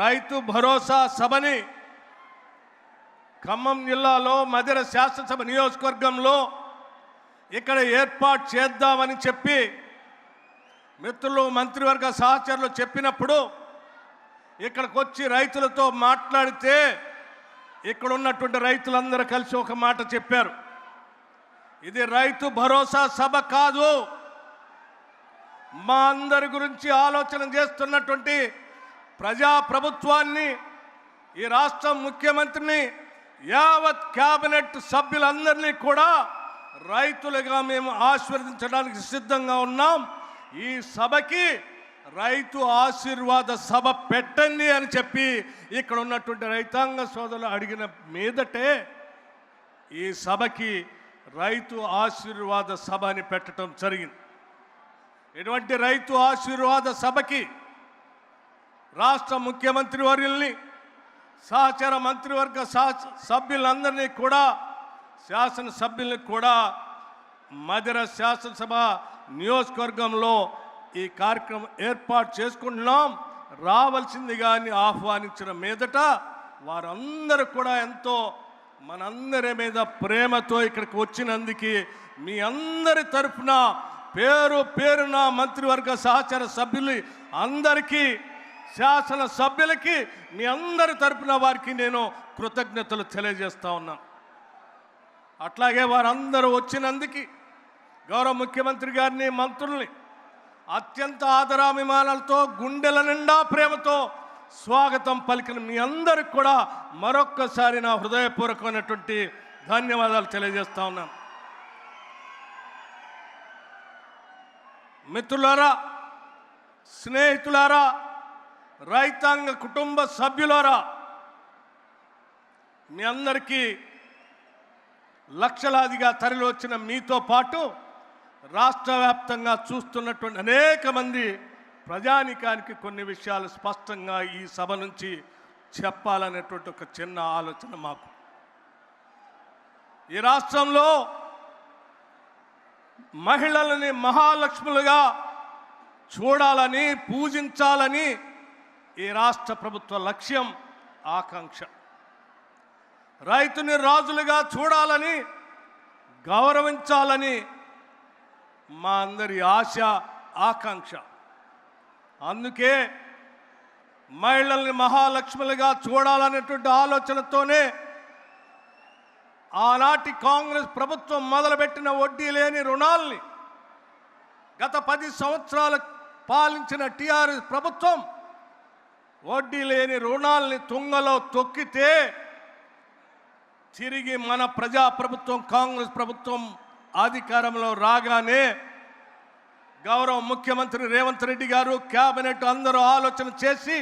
రైతు భరోసా సభని ఖమ్మం జిల్లాలో మధిర శాసనసభ నియోజకవర్గంలో ఇక్కడ ఏర్పాటు చేద్దామని చెప్పి మిత్రులు మంత్రివర్గ సహచరులు చెప్పినప్పుడు ఇక్కడికి వచ్చి రైతులతో మాట్లాడితే ఇక్కడ ఉన్నటువంటి రైతులందరూ కలిసి ఒక మాట చెప్పారు. ఇది రైతు భరోసా సభ కాదు, మా అందరి గురించి ఆలోచన చేస్తున్నటువంటి ప్రజాప్రభుత్వాన్ని, ఈ రాష్ట్ర ముఖ్యమంత్రిని, యావత్ క్యాబినెట్ సభ్యులందరినీ కూడా రైతులుగా మేము ఆశీర్వదించడానికి సిద్ధంగా ఉన్నాం. ఈ సభకి రైతు ఆశీర్వాద సభ పెట్టండి అని చెప్పి ఇక్కడ ఉన్నటువంటి రైతాంగ సోదరులు అడిగిన మీదటే ఈ సభకి రైతు ఆశీర్వాద సభ అని పెట్టడం జరిగింది. ఇటువంటి రైతు ఆశీర్వాద సభకి రాష్ట్ర ముఖ్యమంత్రి వర్యుల్ని, సహచర మంత్రివర్గ సభ్యులందరినీ కూడా, శాసనసభ్యుల్ని కూడా మధిర శాసనసభ నియోజకవర్గంలో ఈ కార్యక్రమం ఏర్పాటు చేసుకుంటున్నాం. రావాల్సింది కానీ ఆహ్వానించిన మీదట వారందరూ కూడా ఎంతో మనందరి మీద ప్రేమతో ఇక్కడికి వచ్చినందుకు మీ అందరి తరఫున పేరు పేరున మంత్రివర్గ సహచర సభ్యులు అందరికీ, శాసన సభ్యులకి మీ అందరి తరఫున వారికి నేను కృతజ్ఞతలు తెలియజేస్తా ఉన్నాను. అట్లాగే వారందరూ వచ్చినందుకు గౌరవ ముఖ్యమంత్రి గారిని, మంత్రుల్ని అత్యంత ఆదరాభిమానాలతో, గుండెల నిండా ప్రేమతో స్వాగతం పలికిన మీ అందరికి కూడా మరొక్కసారి నా హృదయపూర్వకమైనటువంటి ధన్యవాదాలు తెలియజేస్తా ఉన్నాను. మిత్రులారా, స్నేహితులారా, రైతాంగ కుటుంబ సభ్యులారా, మీ అందరికీ లక్షలాదిగా తరలి వచ్చిన మీతో పాటు రాష్ట్ర వ్యాప్తంగా చూస్తున్నటువంటి అనేక మంది ప్రజానికానికి కొన్ని విషయాలు స్పష్టంగా ఈ సభ నుంచి చెప్పాలనేటువంటి ఒక చిన్న ఆలోచన మాకు. ఈ రాష్ట్రంలో మహిళలని మహాలక్ష్ములుగా చూడాలని, పూజించాలని ఈ రాష్ట్ర ప్రభుత్వ లక్ష్యం, ఆకాంక్ష. రైతుని రాజులుగా చూడాలని, గౌరవించాలని మా అందరి ఆశ, ఆకాంక్ష. అందుకే మహిళల్ని మహాలక్ష్ములుగా చూడాలనేటువంటి ఆలోచనతోనే ఆనాటి కాంగ్రెస్ ప్రభుత్వం మొదలుపెట్టిన వడ్డీ లేని రుణాల్ని గత 10 సంవత్సరాలు పాలించిన టీఆర్ఎస్ ప్రభుత్వం వడ్డీ లేని రుణాల్ని తుంగలో తొక్కితే తిరిగి మన ప్రజాప్రభుత్వం, కాంగ్రెస్ ప్రభుత్వం అధికారంలో రాగానే గౌరవ ముఖ్యమంత్రి రేవంత్ రెడ్డి గారు, క్యాబినెట్ అందరూ ఆలోచన చేసి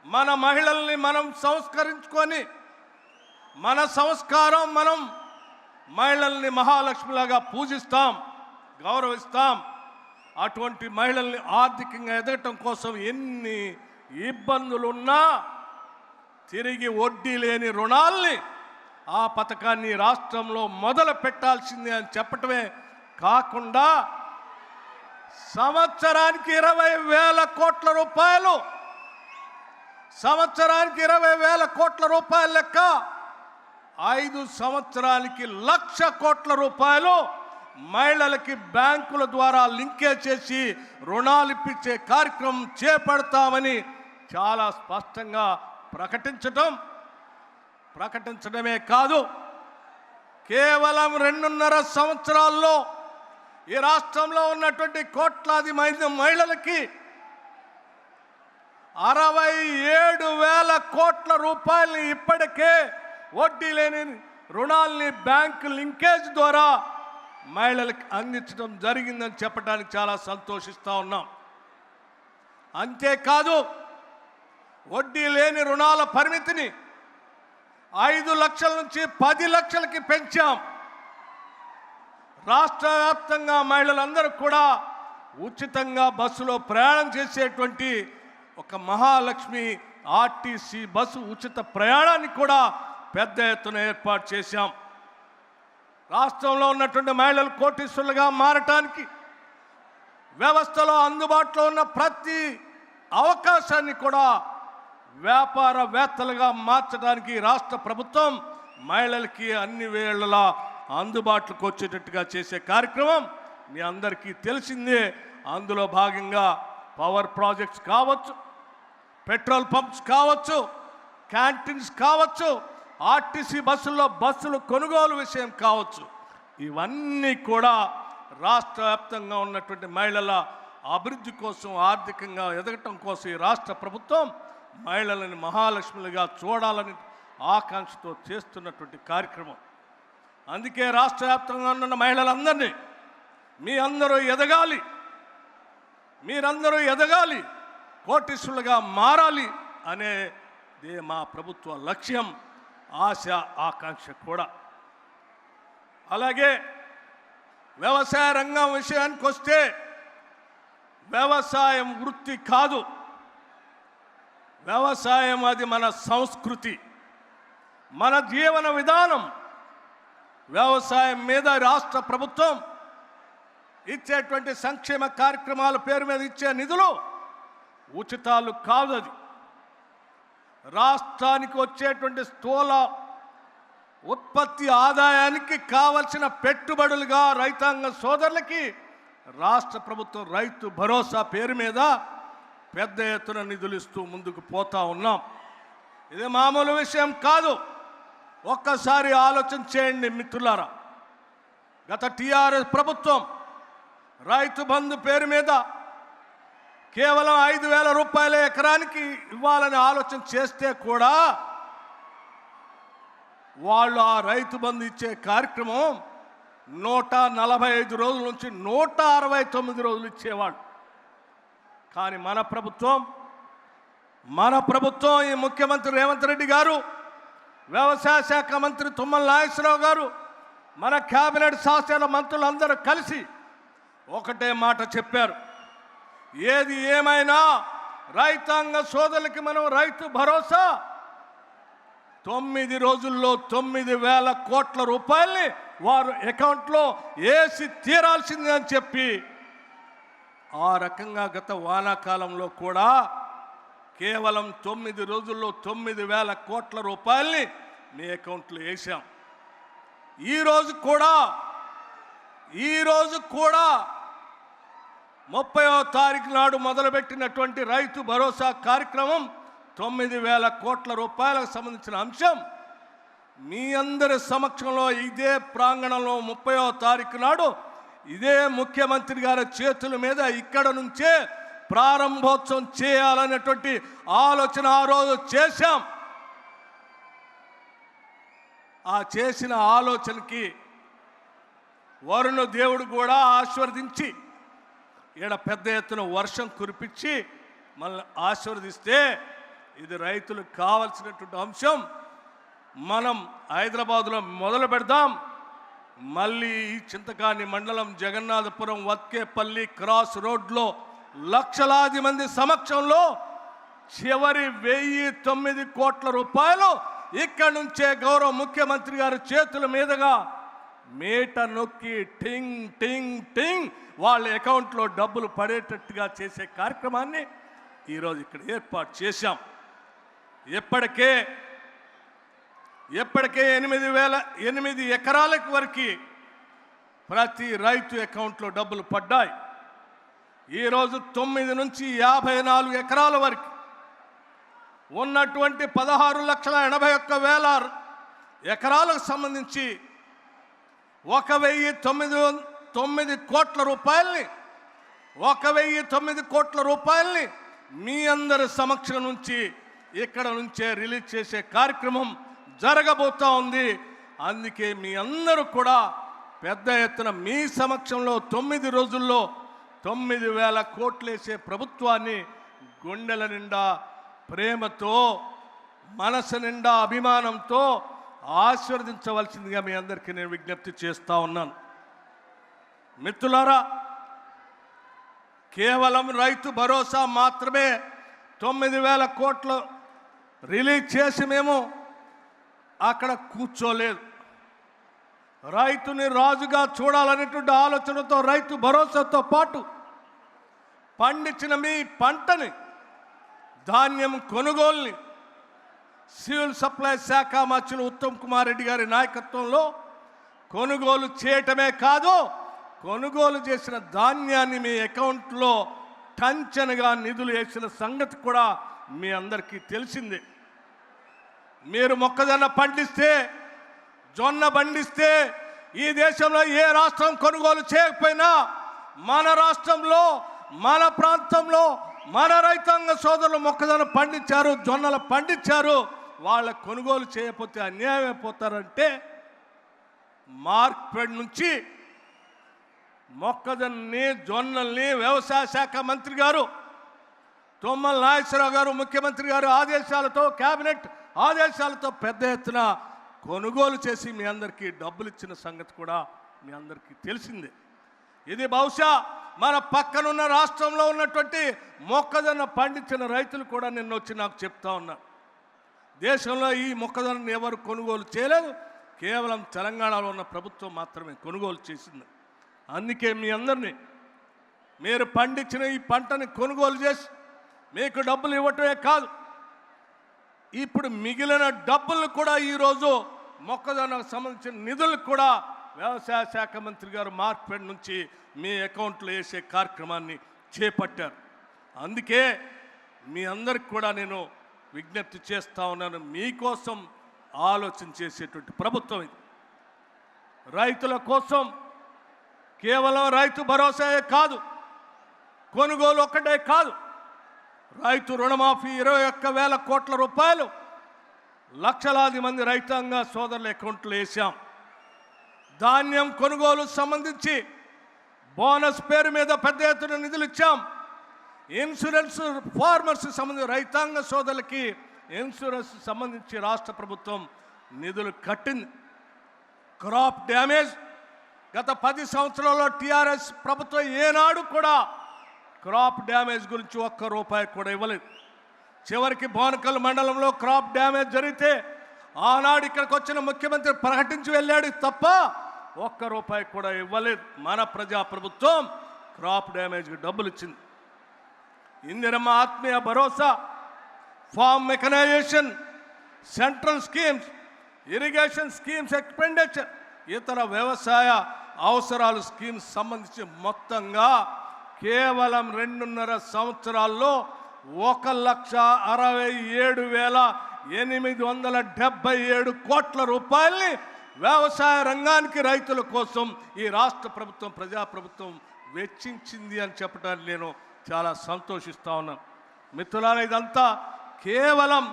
మన మహిళల్ని మనం సంస్కరించుకొని, మన సంస్కారం, మనం మహిళల్ని మహాలక్ష్మిలాగా పూజిస్తాం, గౌరవిస్తాం. అటువంటి మహిళల్ని ఆర్థికంగా ఎదగటం కోసం ఎన్ని ఇబ్బందులున్నా తిరిగి వడ్డీ లేని రుణాల్ని, ఆ పథకాన్ని రాష్ట్రంలో మొదలు పెట్టాల్సిందే అని చెప్పటమే కాకుండా సంవత్సరానికి 20,000 కోట్ల రూపాయలు, సంవత్సరానికి 20,000 కోట్ల రూపాయల లెక్క 5 సంవత్సరాలకి 1,00,000 కోట్ల రూపాయలు మహిళలకి బ్యాంకుల ద్వారా లింకేజ్ చేసి రుణాలు ఇప్పించే కార్యక్రమం చేపడతామని చాలా స్పష్టంగా ప్రకటించడమే కాదు, కేవలం 2.5 సంవత్సరాల్లో ఈ రాష్ట్రంలో ఉన్నటువంటి కోట్లాది మంది మహిళలకి 67,000 కోట్ల రూపాయలని ఇప్పటికే వడ్డీ లేని రుణాల్ని బ్యాంకు లింకేజ్ ద్వారా మహిళలకు అందించడం జరిగిందని చెప్పడానికి చాలా సంతోషిస్తూ ఉన్నాం. అంతేకాదు, వడ్డీ లేని రుణాల పరిమితిని 5 లక్షల నుంచి 10 లక్షలకి పెంచాం. రాష్ట్ర వ్యాప్తంగా మహిళలందరూ కూడా ఉచితంగా బస్సులో ప్రయాణం చేసేటువంటి ఒక మహాలక్ష్మి ఆర్టీసీ బస్సు ఉచిత ప్రయాణాన్ని కూడా పెద్ద ఎత్తున ఏర్పాటు చేశాం. రాష్ట్రంలో ఉన్నటువంటి మహిళలు కోటీశ్వరులుగా మారటానికి వ్యవస్థలో అందుబాటులో ఉన్న ప్రతి అవకాశాన్ని కూడా వ్యాపారవేత్తలుగా మార్చడానికి రాష్ట్ర ప్రభుత్వం మహిళలకి అన్ని వేళలా అందుబాటులోకి వచ్చేటట్టుగా చేసే కార్యక్రమం మీ అందరికీ తెలిసిందే. అందులో భాగంగా పవర్ ప్రాజెక్ట్స్ కావచ్చు, పెట్రోల్ పంప్స్ కావచ్చు, క్యాంటీన్స్ కావచ్చు, ఆర్టీసీ బస్సులు కొనుగోలు విషయం కావచ్చు, ఇవన్నీ కూడా రాష్ట్ర వ్యాప్తంగా ఉన్నటువంటి మహిళల అభివృద్ధి కోసం, ఆర్థికంగా ఎదగటం కోసం ఈ రాష్ట్ర ప్రభుత్వం మహిళలని మహాలక్ష్ములుగా చూడాలని ఆకాంక్షతో చేస్తున్నటువంటి కార్యక్రమం. అందుకే రాష్ట్ర వ్యాప్తంగా ఉన్న మహిళలందరినీ మీరందరూ ఎదగాలి, కోటీశ్వరులుగా మారాలి అనేదే మా ప్రభుత్వ లక్ష్యం, ఆశ, ఆకాంక్ష కూడా. అలాగే వ్యవసాయ రంగం విషయానికి వస్తే, వ్యవసాయం వృత్తి కాదు, వ్యవసాయం అది మన సంస్కృతి, మన జీవన విధానం. వ్యవసాయం మీద రాష్ట్ర ప్రభుత్వం ఇచ్చేటువంటి సంక్షేమ కార్యక్రమాల పేరు మీద ఇచ్చే నిధులు ఉచితాలు కాదు. అది రాష్ట్రానికి వచ్చేటువంటి స్థూల ఉత్పత్తి ఆదాయానికి కావలసిన పెట్టుబడులుగా రైతాంగ సోదరులకి రాష్ట్ర ప్రభుత్వం రైతు భరోసా పేరు మీద పెద్ద ఎత్తున నిధులు ఇస్తూ ముందుకు పోతా ఉన్నాం. ఇది మామూలు విషయం కాదు. ఒక్కసారి ఆలోచన చేయండి మిత్రులారా. గత టీఆర్ఎస్ ప్రభుత్వం రైతు బంధు పేరు మీద కేవలం 5,000 రూపాయల ఎకరానికి ఇవ్వాలని ఆలోచన చేస్తే కూడా వాళ్ళు ఆ రైతు బంధు ఇచ్చే కార్యక్రమం 145 రోజుల నుంచి 169 రోజులు ఇచ్చేవాళ్ళు. కానీ మన ప్రభుత్వం ఈ ముఖ్యమంత్రి రేవంత్ రెడ్డి గారు, వ్యవసాయ శాఖ మంత్రి తుమ్మల నాగేశ్వరరావు గారు, మన కేబినెట్ శాసన మంత్రులందరూ కలిసి ఒకటే మాట చెప్పారు. ఏది ఏమైనా రైతాంగ సోదరులకి మనం రైతు భరోసా 9 రోజుల్లో 9,000 కోట్ల రూపాయల్ని వారు అకౌంట్లో వేసి తీరాల్సింది అని చెప్పి, ఆ రకంగా గత వానాకాలంలో కూడా కేవలం 9 రోజుల్లో 9,000 కోట్ల రూపాయల్ని మీ అకౌంట్లో వేసాం. ఈరోజు కూడా 30వ తారీఖు నాడు మొదలుపెట్టినటువంటి రైతు భరోసా కార్యక్రమం 9,000 కోట్ల రూపాయలకు సంబంధించిన అంశం మీ అందరి సమక్షంలో ఇదే ప్రాంగణంలో 30వ తారీఖు నాడు ఇదే ముఖ్యమంత్రి గారి చేతుల మీద ఇక్కడ నుంచే ప్రారంభోత్సవం చేయాలనేటువంటి ఆలోచన ఆ రోజు చేశాం. ఆ చేసిన ఆలోచనకి వరుణ దేవుడు కూడా ఆశీర్వదించి ఈడ పెద్ద ఎత్తున వర్షం కురిపించి మనల్ని ఆశీర్వదిస్తే, ఇది రైతులకు కావాల్సినటువంటి అంశం. మనం హైదరాబాదులో మొదలు పెడదాం. మళ్ళీ ఈ చింతకాని మండలం జగన్నాథపురం వత్కేపల్లి క్రాస్ రోడ్లో లక్షలాది మంది సమక్షంలో చివరి 1,009 కోట్ల రూపాయలు ఇక్కడి నుంచే గౌరవ ముఖ్యమంత్రి గారి చేతుల మీదుగా మీట నొక్కి టింగ్ టింగ్ టింగ్ వాళ్ళ అకౌంట్లో డబ్బులు పడేటట్టుగా చేసే కార్యక్రమాన్ని ఈరోజు ఇక్కడ ఏర్పాటు చేశాం. ఎప్పటికే 8 ఎకరాలకు వరకు ప్రతి రైతు అకౌంట్లో డబ్బులు పడ్డాయి. ఈరోజు 9 నుంచి 54 ఎకరాల వరకు ఉన్నటువంటి 16,81,000 ఎకరాలకు సంబంధించి 1,009 కోట్ల రూపాయల్ని మీ అందరి సమక్షం నుంచి ఇక్కడ నుంచే రిలీజ్ చేసే కార్యక్రమం జరగబోతా ఉంది. అందుకే మీ అందరూ కూడా పెద్ద ఎత్తున మీ సమక్షంలో 9 రోజుల్లో 9,000 కోట్లు వేసే ప్రభుత్వాన్ని గుండెల నిండా ప్రేమతో, మనసు నిండా అభిమానంతో ఆశీర్వదించవలసిందిగా మీ అందరికీ నేను విజ్ఞప్తి చేస్తూ ఉన్నాను. మిత్రులారా, కేవలం రైతు భరోసా మాత్రమే 9,000 కోట్లు రిలీజ్ చేసి మేము అక్కడ కూర్చోలేదు. రైతుని రాజుగా చూడాలనేటువంటి ఆలోచనతో రైతు భరోసాతో పాటు పండించిన మీ పంటని ధాన్యం కొనుగోలుని సివిల్ సప్లై శాఖ మంత్రులు ఉత్తమ్ కుమార్ రెడ్డి గారి నాయకత్వంలో కొనుగోలు చేయటమే కాదు, కొనుగోలు చేసిన ధాన్యాన్ని మీ అకౌంట్లో టంచనగా నిధులు వేసిన సంగతి కూడా మీ అందరికీ తెలిసిందే. మీరు మొక్కజొన్న పండిస్తే, జొన్న పండిస్తే ఈ దేశంలో ఏ రాష్ట్రం కొనుగోలు చేయకపోయినా మన రాష్ట్రంలో, మన ప్రాంతంలో మన రైతాంగ సోదరులు మొక్కజొన్న పండించారు, జొన్నలు పండించారు. వాళ్ళ కొనుగోలు చేయకపోతే అన్యాయం అయిపోతారంటే మార్కెట్ నుంచి మొక్కజొన్నని, జొన్నల్ని వ్యవసాయ శాఖ మంత్రి గారు తుమ్మల నాగేశ్వరరావు గారు ముఖ్యమంత్రి గారు ఆదేశాలతో, కేబినెట్ ఆదేశాలతో పెద్ద ఎత్తున కొనుగోలు చేసి మీ అందరికీ డబ్బులు ఇచ్చిన సంగతి కూడా మీ అందరికీ తెలిసిందే. ఇది బహుశా మన పక్కనున్న రాష్ట్రంలో ఉన్నటువంటి మొక్కజొన్న పండించిన రైతులు కూడా నిన్న వచ్చి నాకు చెప్తా ఉన్నారు, దేశంలో ఈ మొక్కజొన్నను ఎవరు కొనుగోలు చేయలేదు, కేవలం తెలంగాణలో ఉన్న ప్రభుత్వం మాత్రమే కొనుగోలు చేసింది. అందుకే మీ అందరినీ మీరు పండించిన ఈ పంటని కొనుగోలు చేసి మీకు డబ్బులు ఇవ్వటమే కాదు, ఇప్పుడు మిగిలిన డబ్బులు కూడా ఈరోజు మొక్కజొన్నకు సంబంధించిన నిధులు కూడా వ్యవసాయ శాఖ మంత్రి గారు మార్కెట్ నుంచి మీ అకౌంట్లో వేసే కార్యక్రమాన్ని చేపట్టారు. అందుకే మీ అందరికి కూడా నేను విజ్ఞప్తి చేస్తూ ఉన్నాను, మీకోసం ఆలోచన చేసేటువంటి ప్రభుత్వం ఇది. రైతుల కోసం కేవలం రైతు భరోసాయే కాదు, కొనుగోలు ఒక్కటే కాదు, రైతు రుణమాఫీ 21,000 కోట్ల రూపాయలు లక్షలాది మంది రైతాంగ సోదరుల అకౌంట్లో వేసాం. ధాన్యం కొనుగోలు సంబంధించి బోనస్ పేరు మీద పెద్ద ఎత్తున నిధులు ఇచ్చాం. ఇన్సూరెన్స్ ఫార్మర్స్ సంబంధించి రైతాంగ సోదరులకి ఇన్సూరెన్స్ సంబంధించి రాష్ట్ర ప్రభుత్వం నిధులు కట్టింది. క్రాప్ డ్యామేజ్ గత 10 సంవత్సరాల్లో టీఆర్ఎస్ ప్రభుత్వం ఏనాడు కూడా క్రాప్ డ్యామేజ్ గురించి ఒక్క రూపాయి కూడా ఇవ్వలేదు. చివరికి బోనకల్ మండలంలో క్రాప్ డ్యామేజ్ జరిగితే ఆనాడు ఇక్కడికి వచ్చిన ముఖ్యమంత్రి ప్రకటించి వెళ్ళాడు తప్ప ఒక్క రూపాయి కూడా ఇవ్వలేదు. మన ప్రజాప్రభుత్వం క్రాప్ డ్యామేజ్కి డబ్బులు ఇచ్చింది. ఇందిరమ్మ ఆత్మీయ భరోసా, farm mechanisation, central schemes, irrigation schemes expenditure, ఇతర వ్యవసాయ అవసరాలు స్కీమ్స్ సంబంధించి మొత్తంగా కేవలం 2.5 సంవత్సరాల్లో 1,67,877 కోట్ల రూపాయల్ని వ్యవసాయ రంగానికి, రైతుల కోసం ఈ రాష్ట్ర ప్రభుత్వం, ప్రజాప్రభుత్వం వెచ్చించింది అని చెప్పడానికి నేను చాలా సంతోషిస్తూ ఉన్నాను. మిత్రులారా, ఇదంతా కేవలం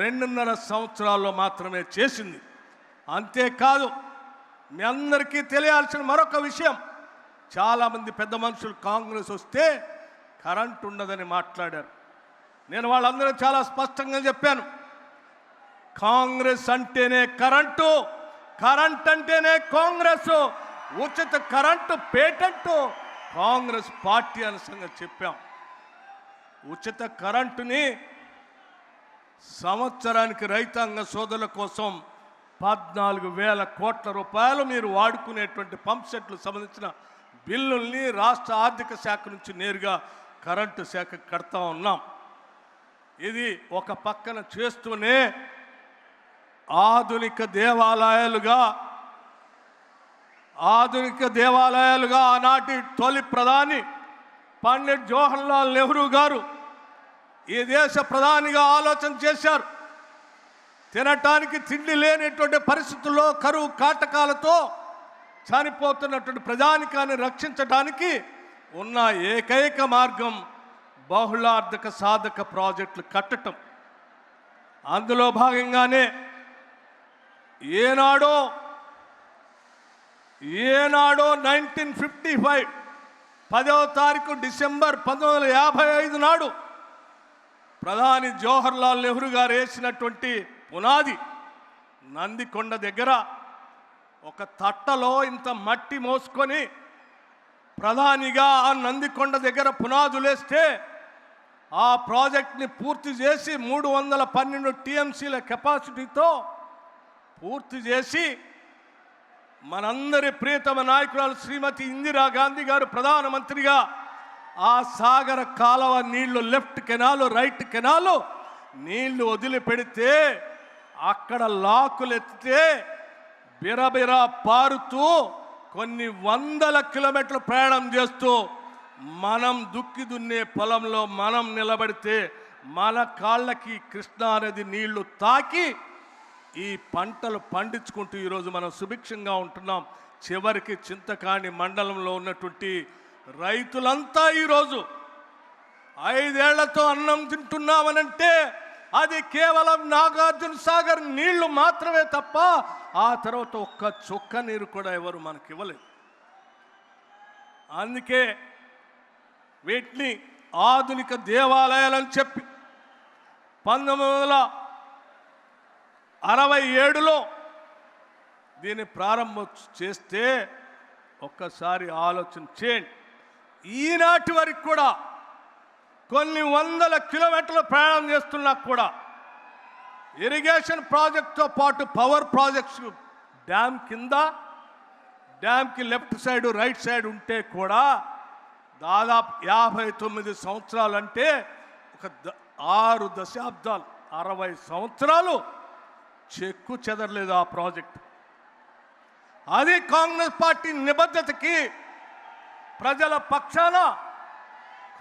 2.5 సంవత్సరాల్లో మాత్రమే చేసింది. అంతేకాదు, మీ అందరికీ తెలియాల్సిన మరొక విషయం, చాలామంది పెద్ద మనుషులు కాంగ్రెస్ వస్తే కరెంట్ ఉండదని మాట్లాడారు. నేను వాళ్ళందరూ చాలా స్పష్టంగా చెప్పాను, కాంగ్రెస్ అంటేనే కరెంటు, కరెంట్ అంటేనే కాంగ్రెస్, ఉచిత కరెంటు పేటెంట్ కాంగ్రెస్ పార్టీ అనే సంగతి చెప్పాం. ఉచిత కరెంటుని సంవత్సరానికి రైతాంగ సోదరుల కోసం 14,000 కోట్ల రూపాయలు మీరు వాడుకునేటువంటి పంప్ సెట్లు సంబంధించిన బిల్లుల్ని రాష్ట్ర ఆర్థిక శాఖ నుంచి నేరుగా కరెంటు శాఖ కడతా ఉన్నాం. ఇది ఒక పక్కన చేస్తూనే ఆధునిక దేవాలయాలుగా ఆనాటి తొలి ప్రధాని పండిట్ జవహర్లాల్ నెహ్రూ గారు ఈ దేశ ప్రధానిగా ఆలోచన చేశారు. తినటానికి తిండి లేనిటువంటి పరిస్థితుల్లో కరువు కాటకాలతో చనిపోతున్నటువంటి ప్రజానికాన్ని రక్షించడానికి ఉన్న ఏకైక మార్గం బహుళార్థక సాధక ప్రాజెక్టులు కట్టడం. అందులో భాగంగానే ఏనాడో 1955 10వ తారీఖు డిసెంబర్ 1955 నాడు ప్రధాని జవహర్లాల్ నెహ్రూ గారు వేసినటువంటి పునాది నందికొండ దగ్గర ఒక తట్టలో ఇంత మట్టి మోసుకొని ప్రధానిగా ఆ నందికొండ దగ్గర పునాదులేస్తే ఆ ప్రాజెక్ట్ని పూర్తి చేసి 312 టీఎంసీల కెపాసిటీతో పూర్తి చేసి మనందరి ప్రియతమ నాయకురాలు శ్రీమతి ఇందిరాగాంధీ గారు ప్రధానమంత్రిగా ఆ సాగర కాలువ నీళ్లు లెఫ్ట్ కెనాలు రైట్ కెనాలు నీళ్లు వదిలిపెడితే అక్కడ లాకులు ఎత్తితే బిరబిరా పారుతూ కొన్ని వందల కిలోమీటర్లు ప్రయాణం చేస్తూ మనం దుక్కి దున్నే పొలంలో మనం నిలబడితే మన కాళ్ళకి కృష్ణా నది నీళ్లు తాకి ఈ పంటలు పండించుకుంటూ ఈరోజు మనం సుభిక్షంగా ఉంటున్నాం. చివరికి చింతకాణి మండలంలో ఉన్నటువంటి రైతులంతా ఈరోజు 5 ఏళ్లతో అన్నం తింటున్నామనంటే అది కేవలం నాగార్జున సాగర్ నీళ్లు మాత్రమే తప్ప ఆ తర్వాత ఒక్క చుక్క నీరు కూడా ఎవరు మనకి ఇవ్వలేదు. అందుకే వీటిని ఆధునిక దేవాలయాలని చెప్పి 1967లో దీన్ని ప్రారంభం చేస్తే ఒక్కసారి ఆలోచన చేయండి. ఈనాటి వరకు కూడా కొన్ని వందల కిలోమీటర్లు ప్రయాణం చేస్తున్నా కూడా ఇరిగేషన్ ప్రాజెక్టుతో పాటు పవర్ ప్రాజెక్ట్స్ డ్యామ్ కింద డ్యామ్కి లెఫ్ట్ సైడ్ రైట్ సైడ్ ఉంటే కూడా దాదాపు 59 సంవత్సరాలు అంటే ఒక 6 దశాబ్దాలు 60 సంవత్సరాలు చెక్కు చెదరలేదు ఆ ప్రాజెక్టు. అది కాంగ్రెస్ పార్టీ నిబద్ధతకి ప్రజల పక్షాన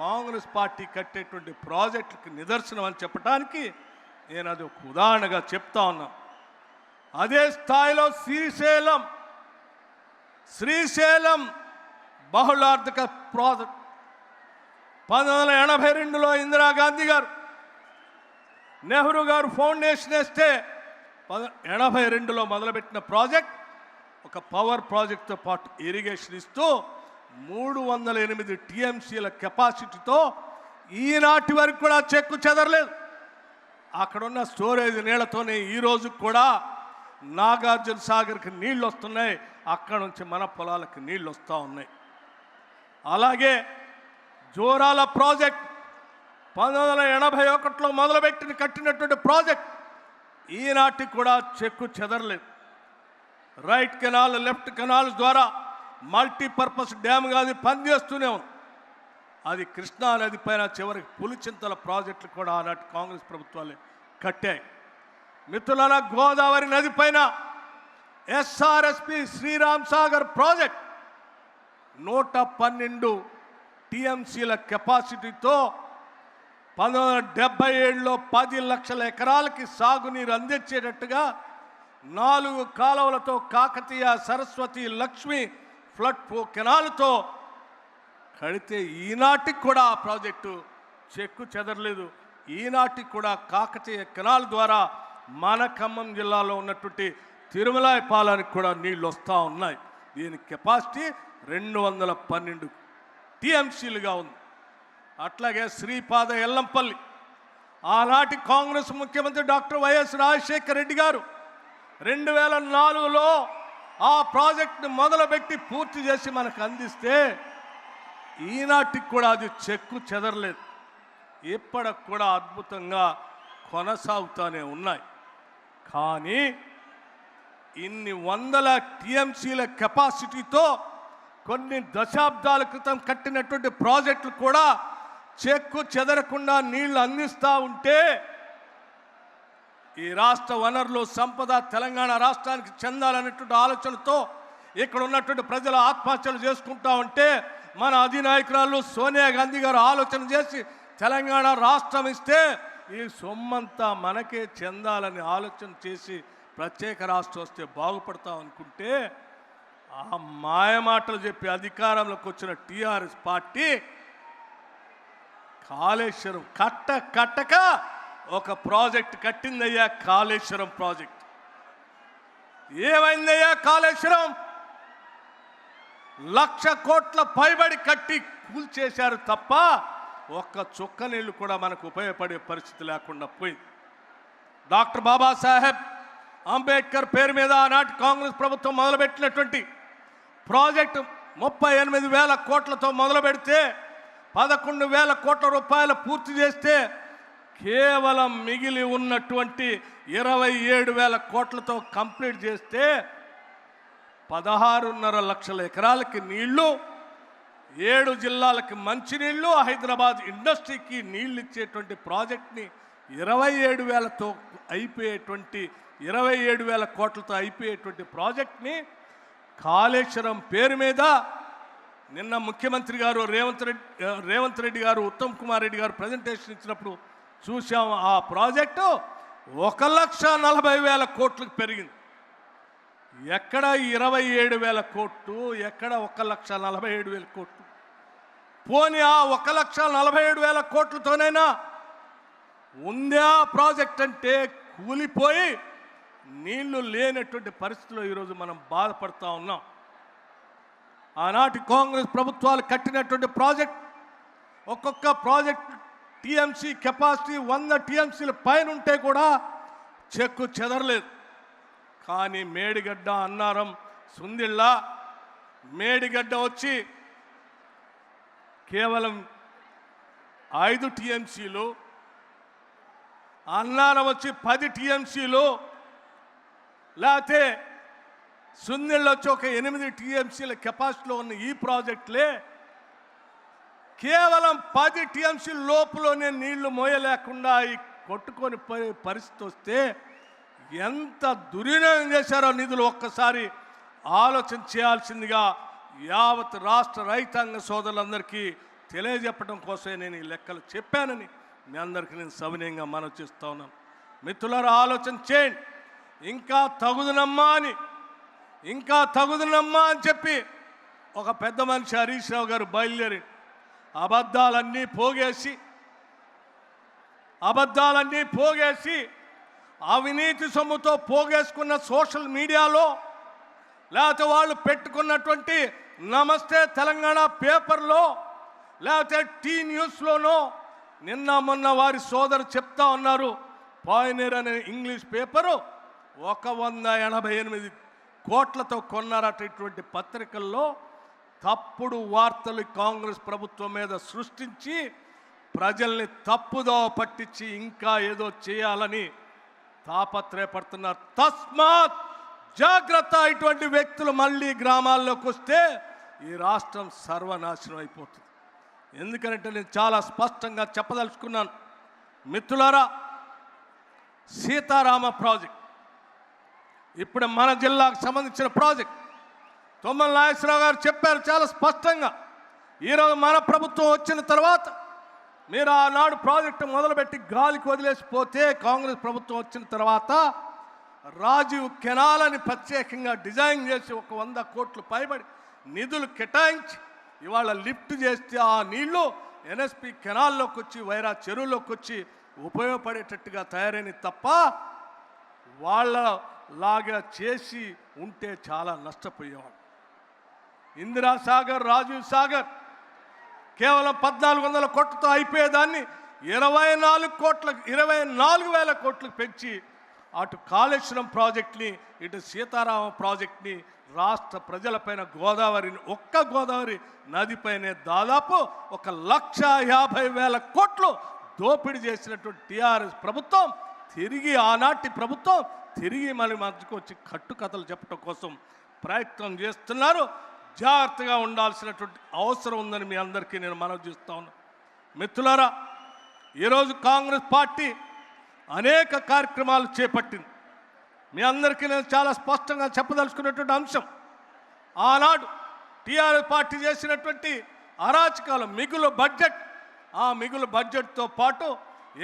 కాంగ్రెస్ పార్టీ కట్టేటువంటి ప్రాజెక్టుకి నిదర్శనం అని చెప్పడానికి నేను అది ఒక ఉదాహరణగా చెప్తా ఉన్నా. అదే స్థాయిలో శ్రీశైలం బహుళార్థక ప్రాజెక్ట్ 1982లో ఇందిరాగాంధీ గారు నెహ్రూ గారు ఫౌండేషన్ వేస్తే 82లో మొదలుపెట్టిన ప్రాజెక్ట్ ఒక పవర్ ప్రాజెక్ట్తో పాటు ఇరిగేషన్ ఇస్తూ 308 టీఎంసీల కెపాసిటీతో ఈనాటి వరకు కూడా చెక్కు చెదరలేదు. అక్కడున్న స్టోరేజ్ నీళ్లతోనే ఈరోజు కూడా నాగార్జున సాగర్కి నీళ్ళు వస్తున్నాయి, అక్కడ నుంచి మన పొలాలకు నీళ్ళు వస్తూ ఉన్నాయి. అలాగే జోరాల ప్రాజెక్ట్ 1981లో మొదలుపెట్టిన కట్టినటువంటి ప్రాజెక్ట్ ఈనాటికి కూడా చెక్కు చెదరలేదు. రైట్ కెనాల్ లెఫ్ట్ కెనాల్ ద్వారా మల్టీపర్పస్ డ్యామ్గా అది పనిచేస్తూనే ఉంది. అది కృష్ణా నది పైన చివరికి పులిచింతల ప్రాజెక్టులు కూడా ఆనాటి కాంగ్రెస్ ప్రభుత్వాలు కట్టాయి. మిత్రులారా, గోదావరి నది పైన ఎస్ఆర్ఎస్పి శ్రీరామ్ సాగర్ ప్రాజెక్ట్ 112 టీఎంసీల కెపాసిటీతో 1977లో 10 లక్షల ఎకరాలకి సాగునీరు అందించేటట్టుగా 4 కాలువలతో కాకతీయ సరస్వతి లక్ష్మి ఫ్లడ్ కెనాల్తో కడితే ఈనాటికి కూడా ఆ ప్రాజెక్టు చెక్కు చెదరలేదు. ఈనాటికి కూడా కాకతీయ కెనాల్ ద్వారా మన ఖమ్మం జిల్లాలో ఉన్నటువంటి తిరుమల పాలానికి కూడా నీళ్ళు వస్తూ ఉన్నాయి. దీని కెపాసిటీ 212 టీఎంసీలుగా ఉంది. అట్లాగే శ్రీపాద ఎల్లంపల్లి ఆనాటి కాంగ్రెస్ ముఖ్యమంత్రి డాక్టర్ వైఎస్ రాజశేఖర రెడ్డి గారు 2004లో ఆ ప్రాజెక్టును మొదలుపెట్టి పూర్తి చేసి మనకు అందిస్తే ఈనాటికి కూడా అది చెక్కు చెదరలేదు. ఇప్పటికి కూడా అద్భుతంగా కొనసాగుతూనే ఉన్నాయి. కానీ ఇన్ని వందల టీఎంసీల కెపాసిటీతో కొన్ని దశాబ్దాల క్రితం కట్టినటువంటి ప్రాజెక్టులు కూడా చెక్కు చెదరకుండా నీళ్లు అందిస్తూ ఉంటే ఈ రాష్ట్ర వనరులు సంపద తెలంగాణ రాష్ట్రానికి చెందాలనేటువంటి ఆలోచనతో ఇక్కడ ఉన్నటువంటి ప్రజలు ఆత్మహత్యలు చేసుకుంటా ఉంటే మన అధినాయకురాలు సోనియా గాంధీ గారు ఆలోచన చేసి తెలంగాణ రాష్ట్రం ఇస్తే ఈ సొమ్మంతా మనకే చెందాలని ఆలోచన చేసి ప్రత్యేక రాష్ట్రం వస్తే బాగుపడతాం అనుకుంటే ఆ మాయమాటలు చెప్పి అధికారంలోకి వచ్చిన టీఆర్ఎస్ పార్టీ కాళేశ్వరం కట్టక ఒక ప్రాజెక్ట్ కట్టిందయ్యా. కాళేశ్వరం ప్రాజెక్ట్ ఏమైందయ్యా? కాళేశ్వరం 1,00,000 కోట్ల పైబడి కట్టి కూల్చేశారు తప్ప ఒక్క చుక్క నీళ్లు కూడా మనకు ఉపయోగపడే పరిస్థితి లేకుండా పోయింది. డాక్టర్ బాబాసాహెబ్ అంబేద్కర్ పేరు మీద ఆనాటి కాంగ్రెస్ ప్రభుత్వం మొదలుపెట్టినటువంటి ప్రాజెక్టు 38,000 కోట్లతో మొదలు పెడితే 11,000 కోట్ల రూపాయలు పూర్తి చేస్తే కేవలం మిగిలి ఉన్నటువంటి 27,000 కోట్లతో కంప్లీట్ చేస్తే 16.5 లక్షల ఎకరాలకి నీళ్లు 7 జిల్లాలకి మంచినీళ్ళు, హైదరాబాద్ ఇండస్ట్రీకి నీళ్ళు ఇచ్చేటువంటి ప్రాజెక్ట్ని 27,000తో అయిపోయేటువంటి 27,000 కోట్లతో అయిపోయేటువంటి ప్రాజెక్ట్ని కాళేశ్వరం పేరు మీద నిన్న ముఖ్యమంత్రి గారు రేవంత్ రెడ్డి గారు, ఉత్తమ్ కుమార్ రెడ్డి గారు ప్రజెంటేషన్ ఇచ్చినప్పుడు చూసాం. ఆ ప్రాజెక్టు 1,40,000 కోట్లకు పెరిగింది. ఎక్కడ 27,000 కోట్లు, ఎక్కడ 1,47,000 కోట్లు? పోనీ ఆ 1,47,000 కోట్లతోనైనా ఉందా ప్రాజెక్ట్ అంటే కూలిపోయి నీళ్లు లేనటువంటి పరిస్థితిలో ఈరోజు మనం బాధపడుతూ ఉన్నాం. ఆనాటి కాంగ్రెస్ ప్రభుత్వాలు కట్టినటువంటి ప్రాజెక్ట్, ఒక్కొక్క ప్రాజెక్ట్ టీఎంసీ కెపాసిటీ 100 టీఎంసీల పైన ఉంటే కూడా చెక్కు చెదరలేదు. కానీ మేడిగడ్డ, అన్నారం, సుందిళ్ళ, మేడిగడ్డ వచ్చి కేవలం 5 టీఎంసీలు, అన్నారం వచ్చి 10 టీఎంసీలు, లేకపోతే సుందిళ్ళు వచ్చి ఒక 8 టీఎంసీల కెపాసిటీలో ఉన్న ఈ ప్రాజెక్టులే కేవలం 10 టీఎంసీ లోపులోనే నీళ్లు మోయలేకుండా కొట్టుకొని పోయే పరిస్థితి వస్తే ఎంత దుర్వినియోగం చేశారో నిధులు ఒక్కసారి ఆలోచన చేయాల్సిందిగా యావత్ రాష్ట్ర రైతాంగ సోదరులందరికీ తెలియజెప్పడం కోసమే నేను ఈ లెక్కలు చెప్పానని మీ అందరికీ నేను సవినయంగా మనవి చేస్తా ఉన్నాను. మిత్రులారా, ఆలోచన చేయండి. ఇంకా తగుదనమ్మా అని చెప్పి ఒక పెద్ద మనిషి హరీష్ రావు గారు బయలుదేరి అబద్ధాలన్నీ పోగేసి అవినీతి సొమ్ముతో పోగేసుకున్న సోషల్ మీడియాలో, లేకపోతే వాళ్ళు పెట్టుకున్నటువంటి నమస్తే తెలంగాణ పేపర్లో, లేకపోతే టీ న్యూస్లోనో నిన్న మొన్న వారి సోదరు చెప్తా ఉన్నారు. పాయనీర్ అనే ఇంగ్లీష్ పేపరు 188 కోట్లతో కొన్నారట. ఇటువంటి పత్రికల్లో తప్పుడు వార్తలు కాంగ్రెస్ ప్రభుత్వం మీద సృష్టించి ప్రజల్ని తప్పుదోవ పట్టించి ఇంకా ఏదో చేయాలని తాపత్రయపడుతున్నారు. తస్మాత్ జాగ్రత్త. ఇటువంటి వ్యక్తులు మళ్ళీ గ్రామాల్లోకి వస్తే ఈ రాష్ట్రం సర్వనాశనం అయిపోతుంది. ఎందుకంటే నేను చాలా స్పష్టంగా చెప్పదలుచుకున్నాను. మిత్రులారా, సీతారామ ప్రాజెక్ట్ ఇప్పుడు మన జిల్లాకు సంబంధించిన ప్రాజెక్ట్ తుమ్మల నాగేశ్వరరావు గారు చెప్పారు చాలా స్పష్టంగా. ఈరోజు మన ప్రభుత్వం వచ్చిన తర్వాత మీరు ఆనాడు ప్రాజెక్టు మొదలుపెట్టి గాలికి వదిలేసిపోతే, కాంగ్రెస్ ప్రభుత్వం వచ్చిన తర్వాత రాజీవ్ కెనాల్ అని ప్రత్యేకంగా డిజైన్ చేసి 100 కోట్లు పైబడి నిధులు కేటాయించి ఇవాళ లిఫ్ట్ చేస్తే ఆ నీళ్లు ఎన్ఎస్పి కెనాల్లోకి వచ్చి వైరా చెరువులోకి వచ్చి ఉపయోగపడేటట్టుగా తయారైన తప్ప వాళ్ళలాగా చేసి ఉంటే చాలా నష్టపోయేవాడు. ఇందిరా సాగర్, రాజీవ్ సాగర్ కేవలం 1,400 కోట్లతో అయిపోయేదాన్ని 24,000 కోట్లకు పెంచి అటు కాళేశ్వరం ప్రాజెక్ట్ని, ఇటు సీతారామ ప్రాజెక్ట్ని రాష్ట్ర ప్రజలపైన గోదావరి నదిపైనే దాదాపు 1,50,000 కోట్లు దోపిడీ చేసినటువంటి టీఆర్ఎస్ ప్రభుత్వం ఆనాటి ప్రభుత్వం తిరిగి మన మధ్యకు వచ్చి కట్టుకథలు చెప్పడం కోసం ప్రయత్నం చేస్తున్నారు. జాగ్రత్తగా ఉండాల్సినటువంటి అవసరం ఉందని మీ అందరికీ నేను మనవి చేస్తా ఉన్నాను. మిత్రులారా, ఈరోజు కాంగ్రెస్ పార్టీ అనేక కార్యక్రమాలు చేపట్టింది. మీ అందరికీ నేను చాలా స్పష్టంగా చెప్పదలుచుకున్నటువంటి అంశం, ఆనాడు టీఆర్ఎస్ పార్టీ చేసినటువంటి అరాచకాలు, మిగులు బడ్జెట్, ఆ మిగులు బడ్జెట్తో పాటు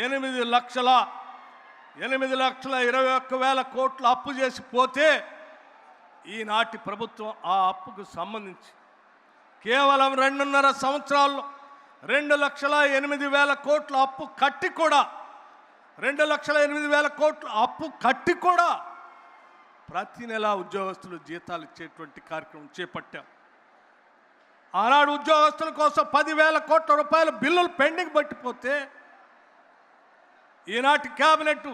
8,21,000 కోట్లు అప్పు చేసి పోతే ఈనాటి ప్రభుత్వం ఆ అప్పుకు సంబంధించి కేవలం 2.5 సంవత్సరాల్లో 2,08,000 కోట్ల అప్పు కట్టి కూడా 2,08,000 కోట్ల అప్పు కట్టి కూడా ప్రతి నెల ఉద్యోగస్తులు జీతాలు ఇచ్చేటువంటి కార్యక్రమం చేపట్టాం. ఆనాడు ఉద్యోగస్తుల కోసం 10,000 కోట్ల రూపాయల బిల్లులు పెండింగ్ పట్టిపోతే ఈనాటి క్యాబినెట్,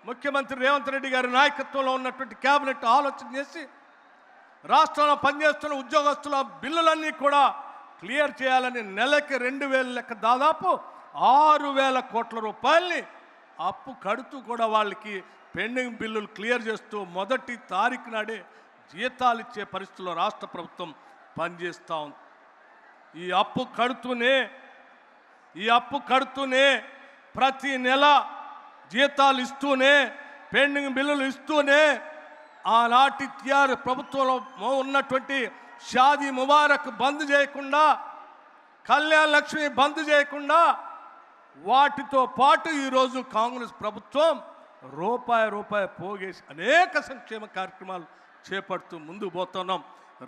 ముఖ్యమంత్రి రేవంత్ రెడ్డి గారి నాయకత్వంలో ఉన్నటువంటి క్యాబినెట్ ఆలోచన చేసి రాష్ట్రంలో పనిచేస్తున్న ఉద్యోగస్తుల బిల్లులన్నీ కూడా క్లియర్ చేయాలని నెలకి 2,000 లెక్క దాదాపు 6,000 కోట్ల రూపాయల్ని అప్పు కడుతూ కూడా వాళ్ళకి పెండింగ్ బిల్లులు క్లియర్ చేస్తూ 1వ తారీఖు నాడే జీతాలు ఇచ్చే పరిస్థితుల్లో రాష్ట్ర ప్రభుత్వం పనిచేస్తూ ఉంది. ఈ అప్పు కడుతూనే ప్రతి నెల జీతాలు ఇస్తూనే పెండింగ్ బిల్లులు ఇస్తూనే ఆనాటి టిఆర్ ప్రభుత్వంలో ఉన్నటువంటి షాదీ ముబారక్ బంద్ చేయకుండా, కళ్యాణ లక్ష్మి బంద్ చేయకుండా, వాటితో పాటు ఈరోజు కాంగ్రెస్ ప్రభుత్వం రూపాయి పోగేసి అనేక సంక్షేమ కార్యక్రమాలు చేపడుతూ ముందుకు పోతున్నాం.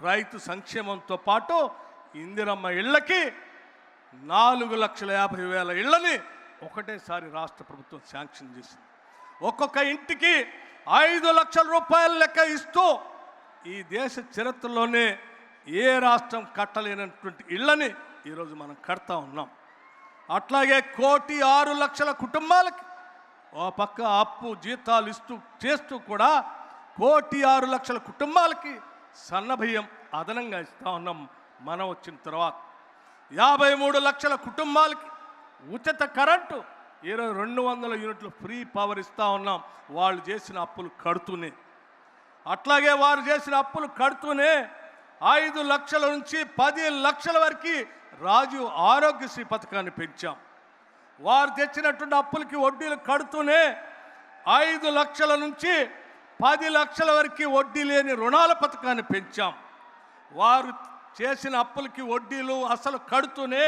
రైతు సంక్షేమంతో పాటు ఇందిరమ్మ ఇళ్ళకి 4,50,000 ఇళ్ళని ఒకటేసారి రాష్ట్ర ప్రభుత్వం శాంక్షన్ చేసింది. ఒక్కొక్క ఇంటికి 5 లక్షల రూపాయల లెక్క ఇస్తూ ఈ దేశ చరిత్రలోనే ఏ రాష్ట్రం కట్టలేనటువంటి ఇళ్ళని ఈరోజు మనం కడతా ఉన్నాం. అట్లాగే 1,06,00,000 కుటుంబాలకి ఓ పక్క అప్పు జీతాలు చేస్తూ కూడా 1,06,00,000 కుటుంబాలకి సన్నబియ్యం అదనంగా ఇస్తూ ఉన్నాం. మనం వచ్చిన తర్వాత 53 లక్షల కుటుంబాలకి ఉచిత కరెంటు, 200 యూనిట్లు ఫ్రీ పవర్ ఇస్తూ ఉన్నాం. వాళ్ళు చేసిన అప్పులు కడుతూనే, అట్లాగే వారు చేసిన అప్పులు కడుతూనే 5 లక్షల నుంచి 10 లక్షల వరకు రాజీవ్ ఆరోగ్యశ్రీ పథకాన్ని పెంచాం. వారు తెచ్చినటువంటి అప్పులకి వడ్డీలు కడుతూనే 5 లక్షల నుంచి 10 లక్షల వరకు వడ్డీ లేని రుణాల పథకాన్ని పెంచాం. వారు చేసిన అప్పులకి వడ్డీలు అసలు కడుతూనే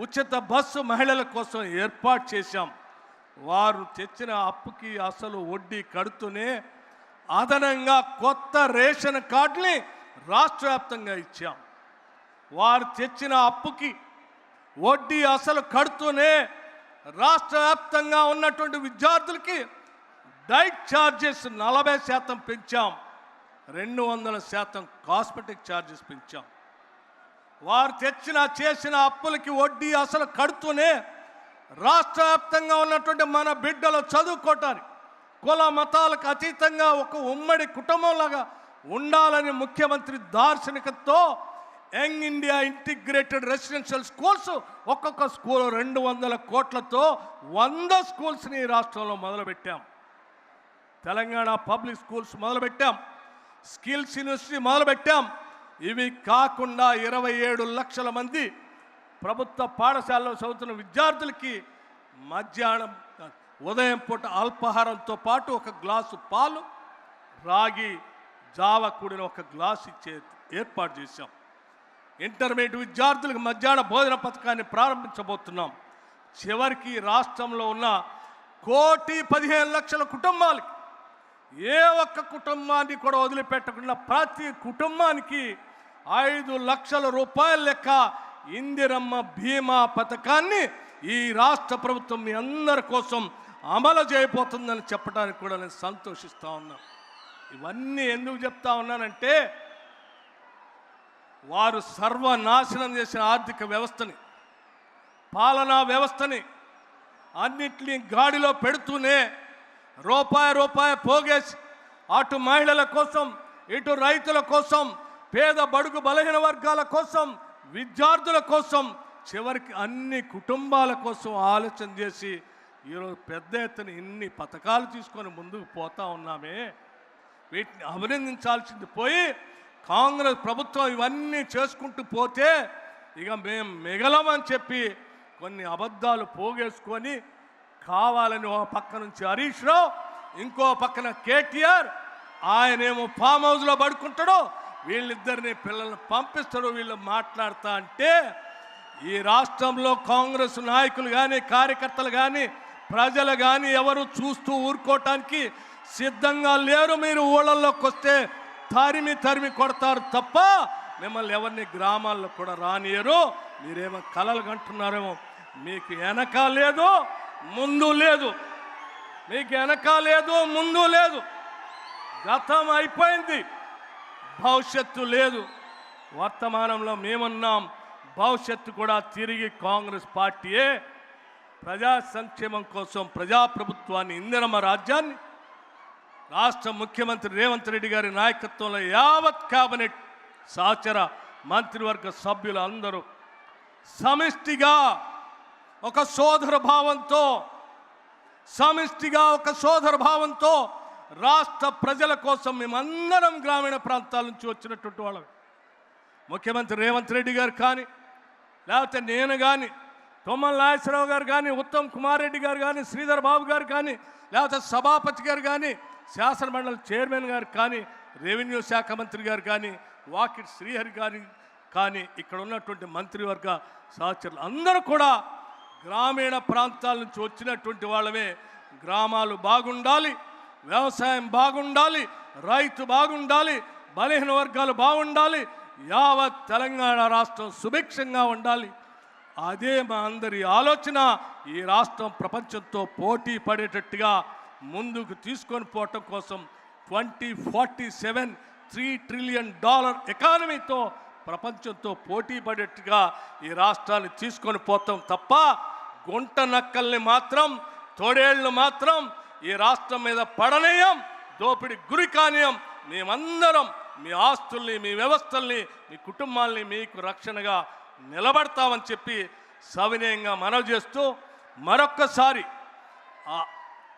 ఉచిత బస్సు మహిళల కోసం ఏర్పాటు చేశాం. వారు తెచ్చిన అప్పుకి అసలు వడ్డీ కడుతూనే అదనంగా కొత్త రేషన్ కార్డుని రాష్ట్ర వ్యాప్తంగా ఇచ్చాం. వారు తెచ్చిన అప్పుకి వడ్డీ అసలు కడుతూనే రాష్ట్ర వ్యాప్తంగా ఉన్నటువంటి విద్యార్థులకి డైట్ ఛార్జెస్ 40% పెంచాం. 200% కాస్మెటిక్ ఛార్జెస్ పెంచాం. వారు చేసిన అప్పులకి వడ్డీ అసలు కడుతూనే రాష్ట్ర వ్యాప్తంగా ఉన్నటువంటి మన బిడ్డలు చదువుకోవటానికి కుల మతాలకు అతీతంగా ఒక ఉమ్మడి కుటుంబంలాగా ఉండాలని ముఖ్యమంత్రి దార్శనికతతో young India integrated residential schools ఒక్కొక్క స్కూల్ 200 కోట్లతో 100 స్కూల్స్ని రాష్ట్రంలో మొదలుపెట్టాం. తెలంగాణ పబ్లిక్ స్కూల్స్ మొదలుపెట్టాం. స్కిల్స్ యూనివర్సిటీ మొదలుపెట్టాం. ఇవి కాకుండా 27 లక్షల మంది ప్రభుత్వ పాఠశాలలో చదువుతున్న విద్యార్థులకి మధ్యాహ్నం ఉదయం పూట అల్పాహారంతో పాటు ఒక గ్లాసు పాలు, రాగి జావ కూడిన ఒక గ్లాసు ఇచ్చే ఏర్పాటు చేశాం. ఇంటర్మీడియట్ విద్యార్థులకు మధ్యాహ్న భోజన పథకాన్ని ప్రారంభించబోతున్నాం. చివరికి రాష్ట్రంలో ఉన్న 1,15,00,000 కుటుంబాలకి ఏ ఒక్క కుటుంబాన్ని కూడా వదిలిపెట్టకుండా ప్రతి కుటుంబానికి 5 లక్షల రూపాయల లెక్క ఇందిరమ్మ బీమా పథకాన్ని ఈ రాష్ట్ర ప్రభుత్వం మీ అందరి కోసం అమలు చేయబోతుందని చెప్పడానికి కూడా నేను సంతోషిస్తూ ఉన్నాను. ఇవన్నీ ఎందుకు చెప్తా ఉన్నానంటే వారు సర్వనాశనం చేసిన ఆర్థిక వ్యవస్థని, పాలనా వ్యవస్థని అన్నింటినీ గాడిలో పెడుతూనే రూపాయి పోగేసి అటు మహిళల కోసం, ఇటు రైతుల కోసం, పేద బడుగు బలహీన వర్గాల కోసం, విద్యార్థుల కోసం, చివరికి అన్ని కుటుంబాల కోసం ఆలోచన చేసి ఈరోజు పెద్ద ఎత్తున ఇన్ని పథకాలు తీసుకొని ముందుకు పోతా ఉన్నామే. వీటిని అభినందించాల్సింది పోయి కాంగ్రెస్ ప్రభుత్వం ఇవన్నీ చేసుకుంటూ పోతే ఇక మేము మిగలమని చెప్పి కొన్ని అబద్ధాలు పోగేసుకొని కావాలని ఒక పక్క నుంచి హరీష్ రావు, ఇంకో పక్కన కేటీఆర్, ఆయనేమో ఫామ్ హౌస్లో పడుకుంటాడో, వీళ్ళిద్దరిని పిల్లల్ని పంపిస్తాడు. వీళ్ళు మాట్లాడుతా అంటే ఈ రాష్ట్రంలో కాంగ్రెస్ నాయకులు కానీ, కార్యకర్తలు కానీ, ప్రజలు కానీ ఎవరు చూస్తూ ఊరుకోవటానికి సిద్ధంగా లేరు. మీరు ఊళ్ళల్లోకి వస్తే తరిమి కొడతారు తప్ప మిమ్మల్ని ఎవరిని గ్రామాల్లో కూడా రానియరు. మీరేమో కలలు కంటున్నారేమో. మీకు వెనక లేదు, ముందు లేదు. మీకు వెనక లేదు, ముందు లేదు. గతం అయిపోయింది, భవిష్యత్తు లేదు. వర్తమానంలో మేమున్నాం, భవిష్యత్తు కూడా తిరిగి కాంగ్రెస్ పార్టీయే. ప్రజా సంక్షేమం కోసం ప్రజాప్రభుత్వాన్ని, ఇందిరమ్మ రాజ్యాన్ని రాష్ట్ర ముఖ్యమంత్రి రేవంత్ రెడ్డి గారి నాయకత్వంలో యావత్ కేబినెట్ సహచర మంత్రివర్గ సభ్యులు అందరూ సమిష్టిగా ఒక సోదర భావంతో రాష్ట్ర ప్రజల కోసం మేమందరం గ్రామీణ ప్రాంతాల నుంచి వచ్చినటువంటి వాళ్ళం. ముఖ్యమంత్రి రేవంత్ రెడ్డి గారు కానీ, లేకపోతే నేను కానీ, తుమ్మల నాగేశ్వరరావు గారు కానీ, ఉత్తమ్ కుమార్ రెడ్డి గారు కానీ, శ్రీధర్ బాబు గారు కానీ, లేకపోతే సభాపతి గారు కానీ, శాసనమండలి చైర్మన్ గారు కానీ, రెవెన్యూ శాఖ మంత్రి గారు కానీ, వాకిట్ శ్రీహరి గారి కానీ, ఇక్కడ ఉన్నటువంటి మంత్రివర్గ సహచరులు అందరూ కూడా గ్రామీణ ప్రాంతాల నుంచి వచ్చినటువంటి వాళ్ళమే. గ్రామాలు బాగుండాలి, వ్యవసాయం బాగుండాలి, రైతు బాగుండాలి, బలహీన వర్గాలు బాగుండాలి, యావత్ తెలంగాణ రాష్ట్రం సుభిక్షంగా ఉండాలి. అదే మా అందరి ఆలోచన. ఈ రాష్ట్రం ప్రపంచంతో పోటీ పడేటట్టుగా ముందుకు తీసుకొని పోవటం కోసం 2047 $3 ట్రిలియన్ ఎకానమీతో ప్రపంచంతో పోటీ పడేట్టుగా ఈ రాష్ట్రాన్ని తీసుకొని పోతాం తప్ప గుంట నక్కల్ని మాత్రం, తోడేళ్లు మాత్రం ఈ రాష్ట్రం మీద పడనీయం, దోపిడి గురి కానీయం. మేమందరం మీ ఆస్తుల్ని, మీ వ్యవస్థల్ని, మీ కుటుంబాల్ని మీకు రక్షణగా నిలబడతామని చెప్పి సవినయంగా మనవి చేస్తూ మరొక్కసారి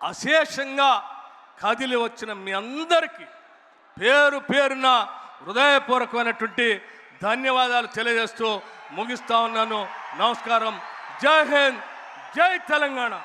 అశేషంగా కదిలి వచ్చిన మీ అందరికీ పేరు పేరున హృదయపూర్వకమైనటువంటి ధన్యవాదాలు తెలియజేస్తూ ముగిస్తా ఉన్నాను. నమస్కారం. జై హింద్, జై తెలంగాణ.